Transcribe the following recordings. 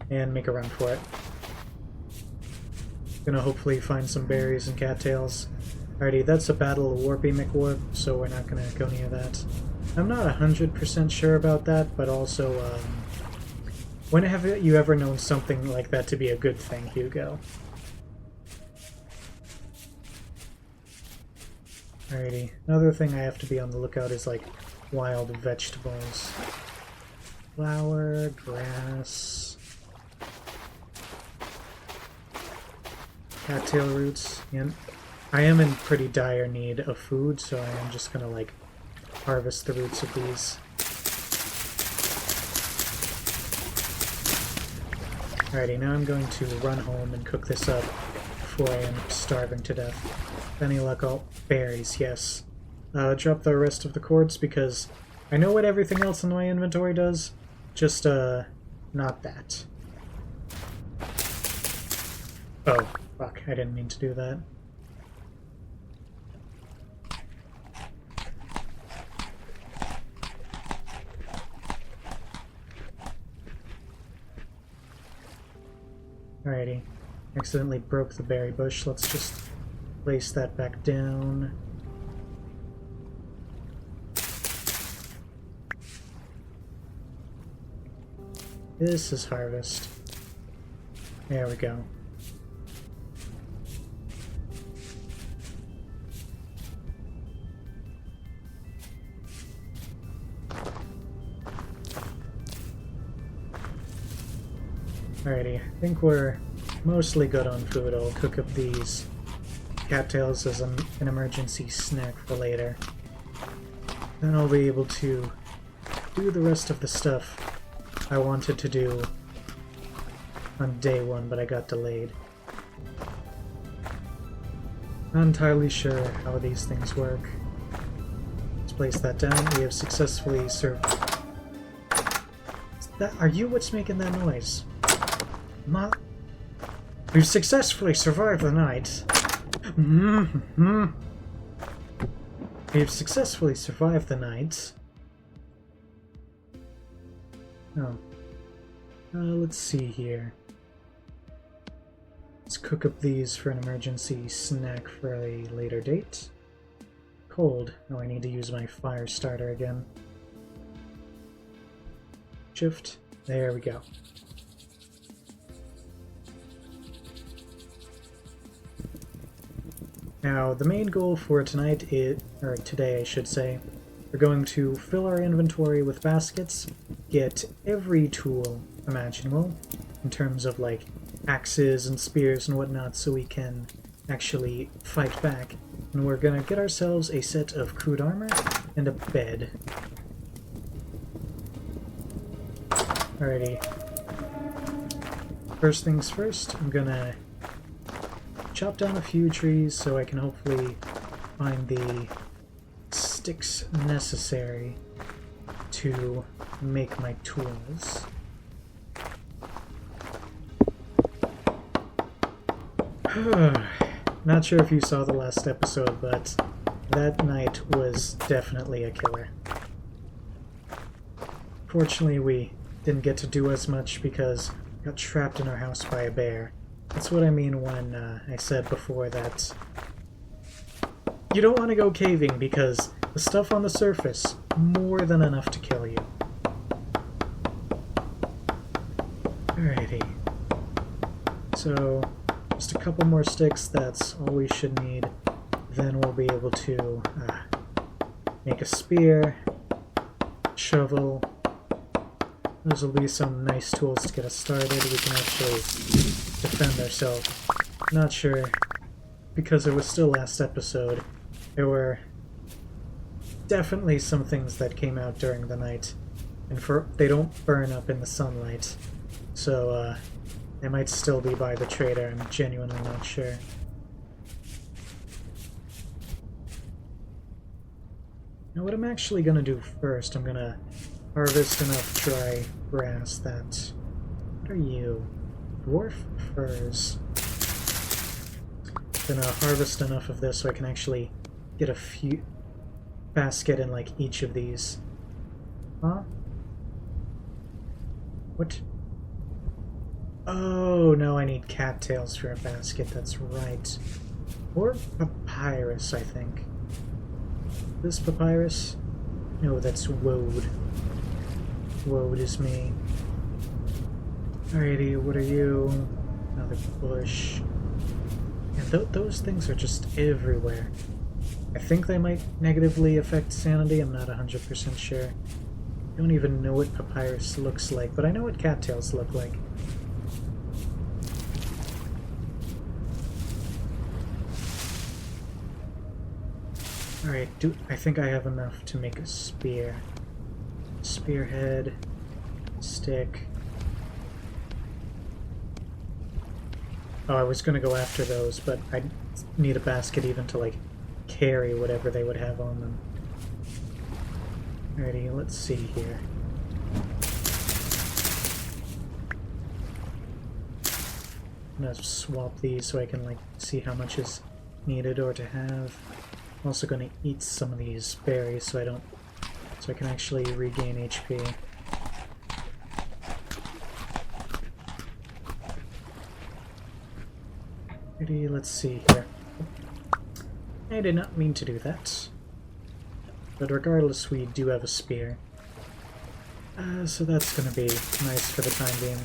and make a run for it. Gonna hopefully find some berries and cattails. Alrighty, that's a battle of Warpy McWarp, so we're not gonna go near that. I'm not 100% sure about that, but also, when have you ever known something like that to be a good thing, Hugo? Alrighty, another thing I have to be on the lookout is, like, wild vegetables. Flower, grass, cattail roots, and I am in pretty dire need of food, so I am just gonna, like, harvest the roots of these. Alrighty, now I'm going to run home and cook this up before I end up starving to death. Any luck, berries, yes. Drop the rest of the quartz because I know what everything else in my inventory does, just, not that. Oh, fuck, I didn't mean to do that. Alrighty. Accidentally broke the berry bush. Let's just place that back down. This is harvest. There we go. Alrighty, I think we're mostly good on food. I'll cook up these cattails as an emergency snack for later. Then I'll be able to do the rest of the stuff I wanted to do on day one, but I got delayed. Not entirely sure how these things work. Let's place that down. We have successfully served. Are you what's making that noise? We've successfully survived the night. We've successfully survived the night. Oh. Let's see here. Let's cook up these for an emergency snack for a later date. Cold. Oh, I need to use my fire starter again. Shift. There we go. Now, the main goal for tonight is, or today I should say, we're going to fill our inventory with baskets, get every tool imaginable, in terms of like axes and spears and whatnot, so we can actually fight back. And we're gonna get ourselves a set of crude armor and a bed. Alrighty. First things first, I'm gonna chop down a few trees so I can hopefully find the sticks necessary to make my tools. Not sure if you saw the last episode, but that night was definitely a killer. Fortunately, we didn't get to do as much because we got trapped in our house by a bear. That's what I mean when I said before that you don't want to go caving because the stuff on the surface, more than enough to kill you. Alrighty. So, just a couple more sticks, that's all we should need. Then we'll be able to make a spear, shovel. Those will be some nice tools to get us started. We can actually defend ourselves. Not sure, because it was still last episode, there were definitely some things that came out during the night, and they don't burn up in the sunlight, so they might still be by the trader. I'm genuinely not sure. Now what I'm actually going to do first, I'm going to harvest enough dry grass that... What are you? Dwarf firs. Gonna harvest enough of this so I can actually get a few basket in like each of these. Huh? What? Oh, no, I need cattails for a basket, that's right. Or papyrus, I think. This papyrus? No, that's woad. Woad is me. Alrighty, what are you? Another bush. And those things are just everywhere. I think they might negatively affect sanity, I'm not 100% sure. I don't even know what papyrus looks like, but I know what cattails look like. Alright, I think I have enough to make a spear. Spearhead, stick. Oh, I was gonna go after those, but I need a basket even to, like, carry whatever they would have on them. Alrighty, let's see here. I'm gonna swap these so I can, like, see how much is needed or to have. I'm also gonna eat some of these berries so I can actually regain HP. Alrighty, let's see here. I did not mean to do that. But regardless, we do have a spear. So that's gonna be nice for the time being.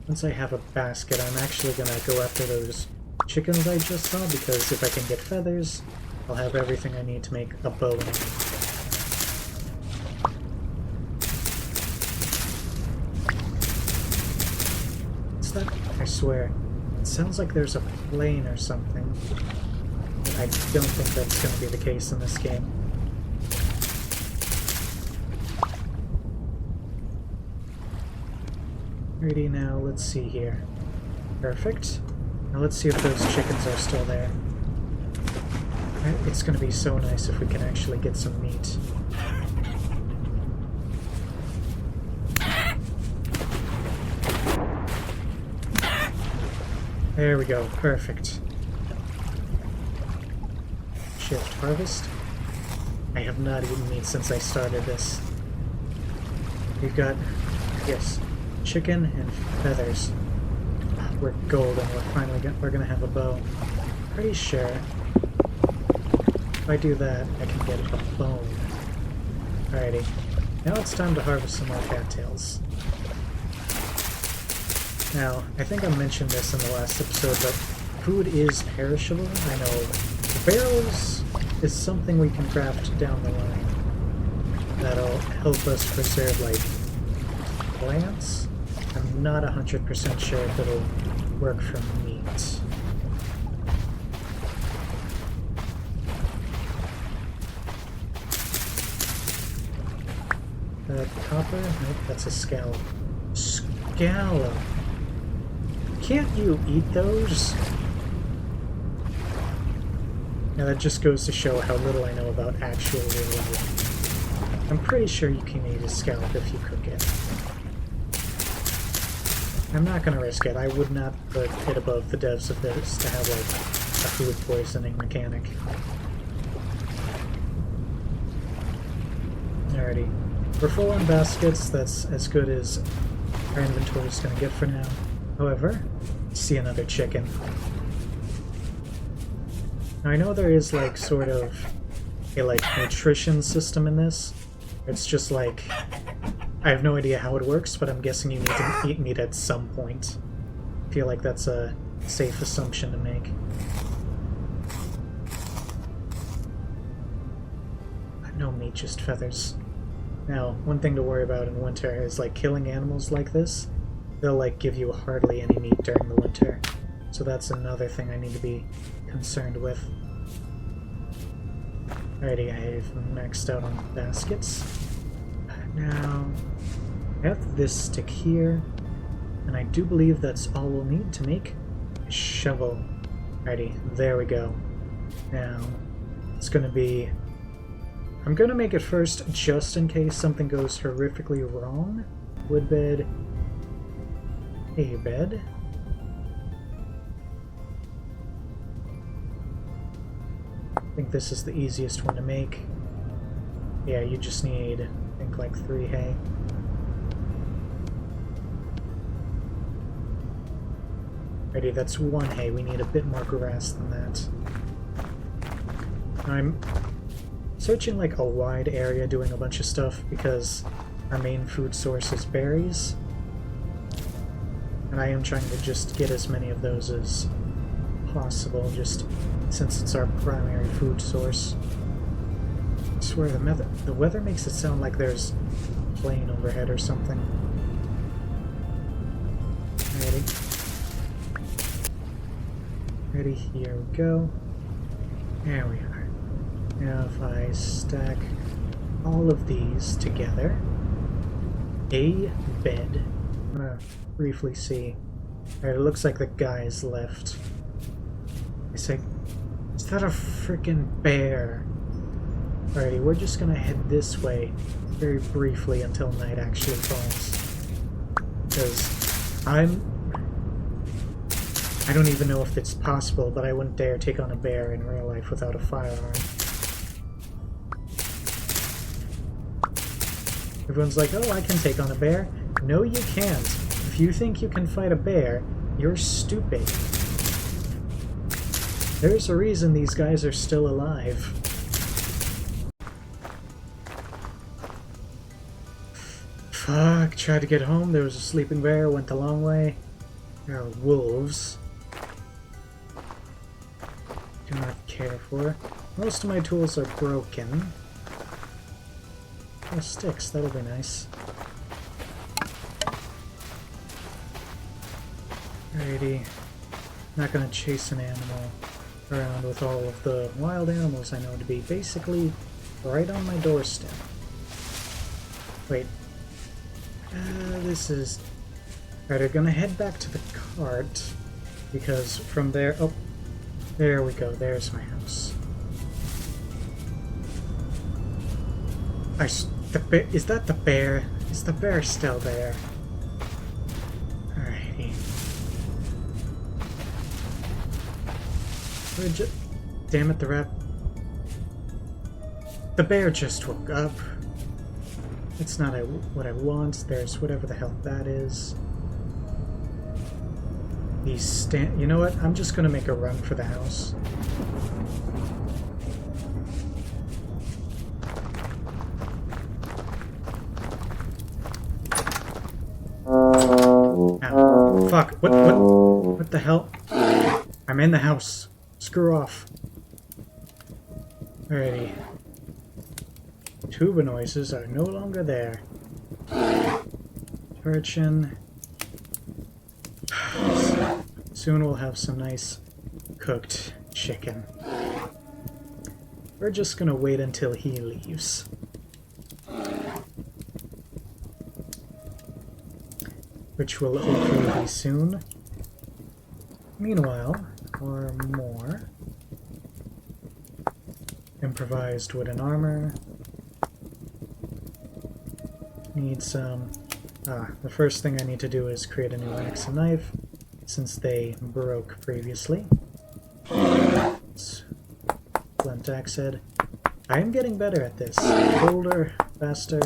Once I have a basket, I'm actually gonna go after those chickens I just saw, because if I can get feathers, I'll have everything I need to make a bow and arrow. What's that? I swear. It sounds like there's a plane or something. But I don't think that's going to be the case in this game. Alrighty, now let's see here. Perfect. Now let's see if those chickens are still there. It's going to be so nice if we can actually get some meat. There we go, perfect. Shift harvest. I have not eaten meat since I started this. We've got, yes, chicken and feathers. We're golden, we're gonna have a bow. Pretty sure if I do that, I can get a bone. Alrighty, now it's time to harvest some more cattails. Now, I think I mentioned this in the last episode, but food is perishable. I know barrels is something we can craft down the line that'll help us preserve, like, plants. I'm not 100% sure if it'll work for meat. Copper? Nope, that's a scallop. Scallop! Can't you eat those? Now that just goes to show how little I know about actual real life. I'm pretty sure you can eat a scallop if you cook it. I'm not gonna risk it. I would not put it above the devs of this to have, like, a food poisoning mechanic. Alrighty. We're full on baskets. That's as good as our inventory is gonna get for now. However, I see another chicken. Now I know there is, like, sort of a, like, nutrition system in this. It's just like, I have no idea how it works, but I'm guessing you need to eat meat at some point. I feel like that's a safe assumption to make. No meat, just feathers. Now, one thing to worry about in winter is, like, killing animals like this. They'll, like, give you hardly any meat during the winter. So that's another thing I need to be concerned with. Alrighty, I've maxed out on baskets. Now, I have this stick here, and I do believe that's all we'll need to make a shovel. Alrighty, there we go. Now, it's gonna be... I'm gonna make it first just in case something goes horrifically wrong. Wood bed. Hay bed. I think this is the easiest one to make. Yeah, you just need, I think, like 3 hay. Alrighty, that's one hay. We need a bit more grass than that. I'm searching like a wide area doing a bunch of stuff because our main food source is berries. And I am trying to just get as many of those as possible, just since it's our primary food source. I swear the weather makes it sound like there's a plane overhead or something. Ready, here we go. There we are. Now if I stack all of these together, a bed. I'm gonna briefly see. Alright, it looks like the guy's left. I say, is that a freaking bear? Alrighty, we're just gonna head this way very briefly until night actually falls. Because I don't even know if it's possible, but I wouldn't dare take on a bear in real life without a firearm. Everyone's like, oh, I can take on a bear. No, you can't. If you think you can fight a bear, you're stupid. There's a reason these guys are still alive. Fuck, tried to get home, there was a sleeping bear, went the long way. There are wolves. Do not care for. Most of my tools are broken. Oh, sticks, that'll be nice. Alrighty. Not gonna chase an animal around with all of the wild animals I know to be basically right on my doorstep. Wait. This is... Alright, I'm gonna head back to the cart, because from there... Oh, there we go, there's my house. Is that the bear? Is the bear still there? Alrighty. Damn it, the rat... The bear just woke up. It's not what I want. There's whatever the hell that is. You know what? I'm just gonna make a run for the house. Ow. Fuck. What the hell? I'm in the house. Screw off. Alrighty. Tuba noises are no longer there. Urchin. Soon we'll have some nice cooked chicken. We're just gonna wait until he leaves. Which will hopefully be soon. Meanwhile, or more. Improvised wooden armor. Need some... the first thing I need to do is create a new axe and knife, since they broke previously. Blunt axe head. I am getting better at this. Bolder, faster.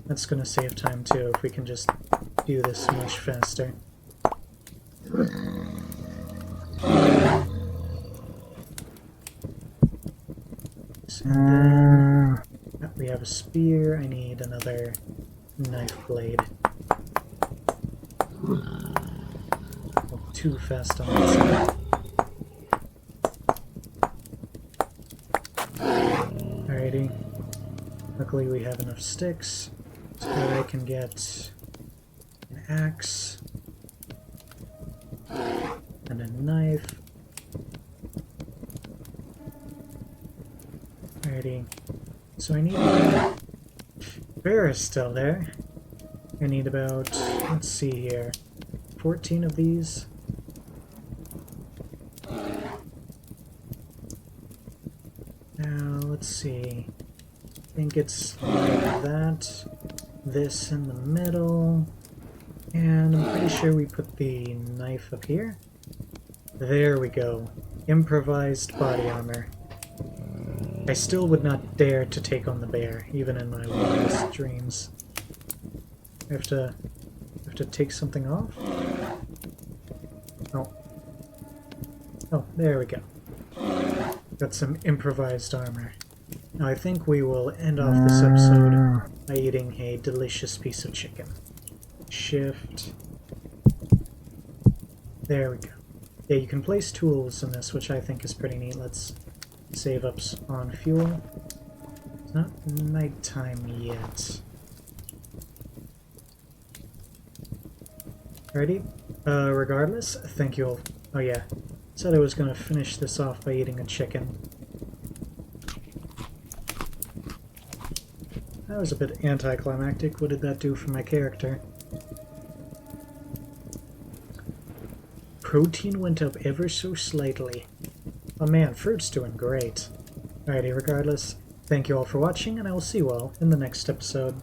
That's gonna save time too, if we can just do this much faster. And then we have a spear. I need another knife blade. Oh, too fast on that side. Alrighty. Luckily we have enough sticks so that I can get an axe and a knife. Alrighty. So I need... Bear is still there. I need about, let's see here, 14 of these. Now, let's see. I think it's like that. This in the middle. And I'm pretty sure we put the knife up here. There we go. Improvised body armor. I still would not dare to take on the bear, even in my wildest dreams. I have to take something off? Oh, Oh, there we go. Got some improvised armor. Now I think we will end off this episode by eating a delicious piece of chicken. Shift. There we go. Yeah, you can place tools in this, which I think is pretty neat. Let's save up on fuel. It's not nighttime yet. Alrighty. Regardless, thank you all. Oh yeah, said I was going to finish this off by eating a chicken. That was a bit anticlimactic. What did that do for my character? Protein went up ever so slightly. Oh man, fruit's doing great. Alrighty, regardless, thank you all for watching, and I will see you all in the next episode.